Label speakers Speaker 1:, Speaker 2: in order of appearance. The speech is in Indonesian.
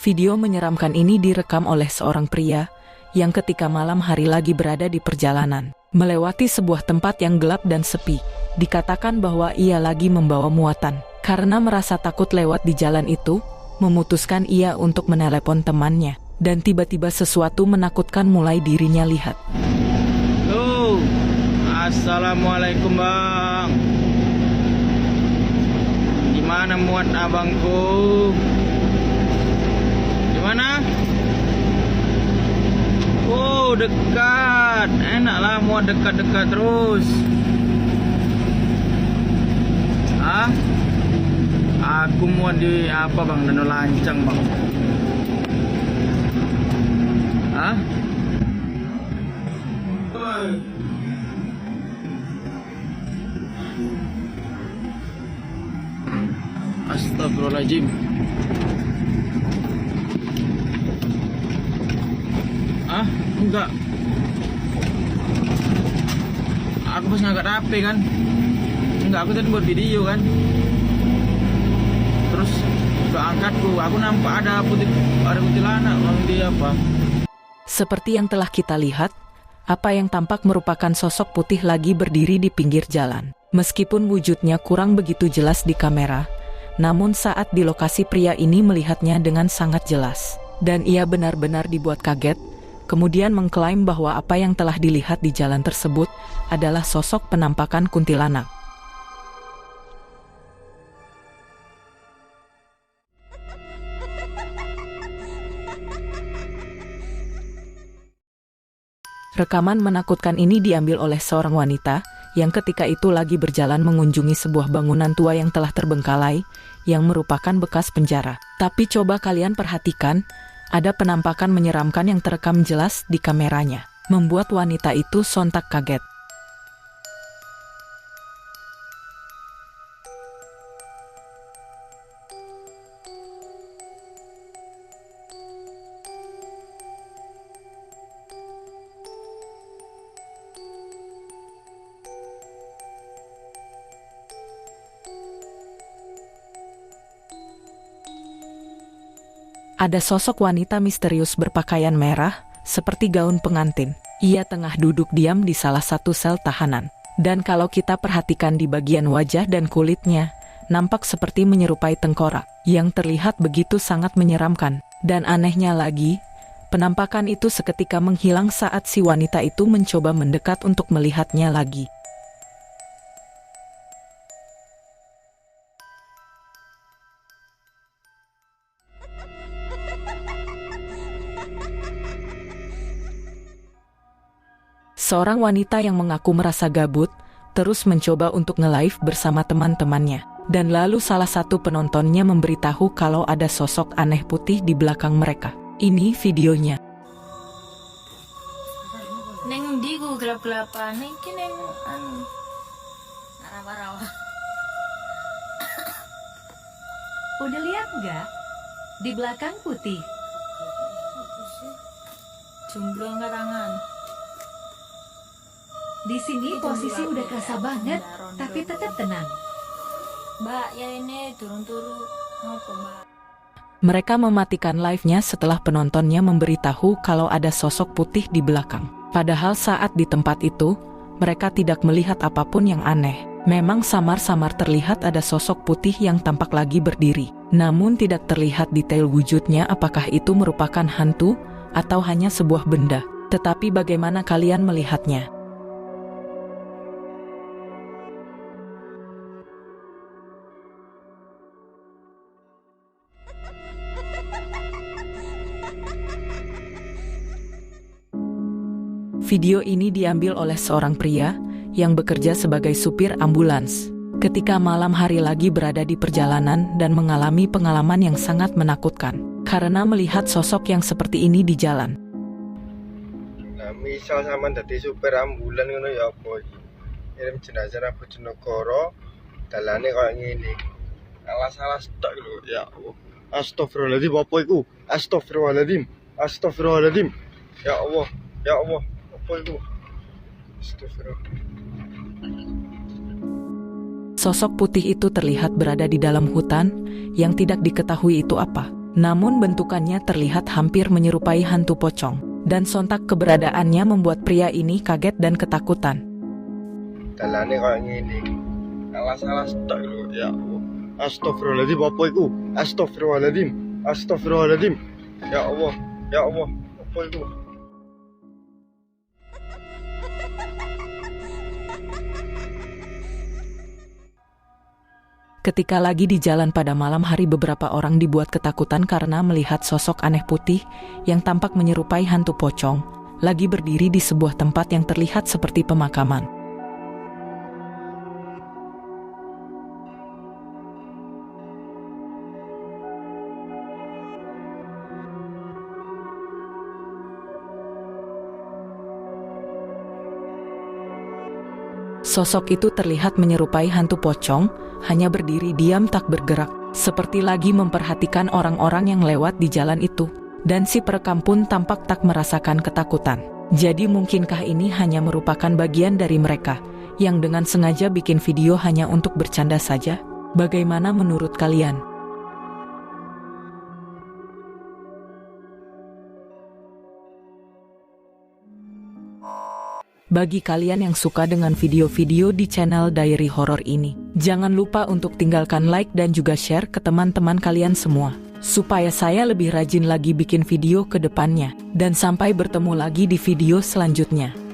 Speaker 1: Video menyeramkan ini direkam oleh seorang pria yang ketika malam hari lagi berada di perjalanan, melewati sebuah tempat yang gelap dan sepi. Dikatakan bahwa ia lagi membawa muatan. Karena merasa takut lewat di jalan itu, memutuskan ia untuk menelepon temannya. Dan tiba-tiba sesuatu menakutkan mulai dirinya lihat.
Speaker 2: Halo, assalamualaikum bang. Dimana muat abangku? Dimana? Oh, dekat. Enaklah muat dekat-dekat terus. Ah? Aku muat di apa bang? Danau Lancang bang. Hah? Astagfirullahaladzim. Ah, enggak. Aku pas ngangkat HP kan. Enggak, aku tadi buat video kan. Terus ke angkatku, aku nampak ada kuntilanak bang di apa?
Speaker 1: Seperti yang telah kita lihat, apa yang tampak merupakan sosok putih lagi berdiri di pinggir jalan. Meskipun wujudnya kurang begitu jelas di kamera, namun saat di lokasi pria ini melihatnya dengan sangat jelas. Dan ia benar-benar dibuat kaget, kemudian mengklaim bahwa apa yang telah dilihat di jalan tersebut adalah sosok penampakan kuntilanak. Rekaman menakutkan ini diambil oleh seorang wanita yang ketika itu lagi berjalan mengunjungi sebuah bangunan tua yang telah terbengkalai, yang merupakan bekas penjara. Tapi coba kalian perhatikan, ada penampakan menyeramkan yang terekam jelas di kameranya, membuat wanita itu sontak kaget. Ada sosok wanita misterius berpakaian merah, seperti gaun pengantin. Ia tengah duduk diam di salah satu sel tahanan. Dan kalau kita perhatikan di bagian wajah dan kulitnya, nampak seperti menyerupai tengkorak, yang terlihat begitu sangat menyeramkan. Dan anehnya lagi, penampakan itu seketika menghilang saat si wanita itu mencoba mendekat untuk melihatnya lagi. Seorang wanita yang mengaku merasa gabut, terus mencoba untuk nge-live bersama teman-temannya. Dan lalu salah satu penontonnya memberitahu kalau ada sosok aneh putih di belakang mereka. Ini videonya.
Speaker 3: Neng ndi ku gelap-gelapan, iki neng rawa-rawa.
Speaker 4: Udah lihat nggak? Di belakang putih.
Speaker 3: Jomblo angkat tangan.
Speaker 4: Di sini posisi udah kerasa banget, tapi tetap tenang.
Speaker 3: Mbak, ya ini turun-turun. Ngapa, Mbak?
Speaker 1: Mereka mematikan live-nya setelah penontonnya memberitahu kalau ada sosok putih di belakang. Padahal saat di tempat itu, mereka tidak melihat apapun yang aneh. Memang samar-samar terlihat ada sosok putih yang tampak lagi berdiri. Namun tidak terlihat detail wujudnya apakah itu merupakan hantu atau hanya sebuah benda. Tetapi bagaimana kalian melihatnya? Video ini diambil oleh seorang pria yang bekerja sebagai supir ambulans. Ketika malam hari lagi berada di perjalanan dan mengalami pengalaman yang sangat menakutkan karena melihat sosok yang seperti ini di jalan.
Speaker 2: Nah, misal sama dadi supir ambulan ngono ya apa iki? Ngirim jenazah nang Bojonegoro, dalane koyo ngene. Alas-alas tok lho, ya Allah. Astagfirullahaladzim, apa iku? Astagfirullahaladzim. Astagfirullahaladzim. Ya Allah, ya Allah. Apa itu? Astagfirullah.
Speaker 1: Sosok putih itu terlihat berada di dalam hutan yang tidak diketahui itu apa. Namun bentukannya terlihat hampir menyerupai hantu pocong. Dan sontak keberadaannya membuat pria ini kaget dan ketakutan.
Speaker 2: Dalane kayak gini. Alas-alas tok lho, ya Allah. Astagfirullahaladzim, apa iku? Astagfirullahaladzim. Astagfirullahaladzim. Ya Allah, ya Allah, apa iku?
Speaker 1: Ketika lagi di jalan pada malam hari, beberapa orang dibuat ketakutan karena melihat sosok aneh putih yang tampak menyerupai hantu pocong, lagi berdiri di sebuah tempat yang terlihat seperti pemakaman. Sosok itu terlihat menyerupai hantu pocong, hanya berdiri diam tak bergerak, seperti lagi memperhatikan orang-orang yang lewat di jalan itu. Dan si perekam pun tampak tak merasakan ketakutan. Jadi mungkinkah ini hanya merupakan bagian dari mereka, yang dengan sengaja bikin video hanya untuk bercanda saja? Bagaimana menurut kalian? Bagi kalian yang suka dengan video-video di channel Diary Horror ini, jangan lupa untuk tinggalkan like dan juga share ke teman-teman kalian semua, supaya saya lebih rajin lagi bikin video ke depannya. Dan sampai bertemu lagi di video selanjutnya.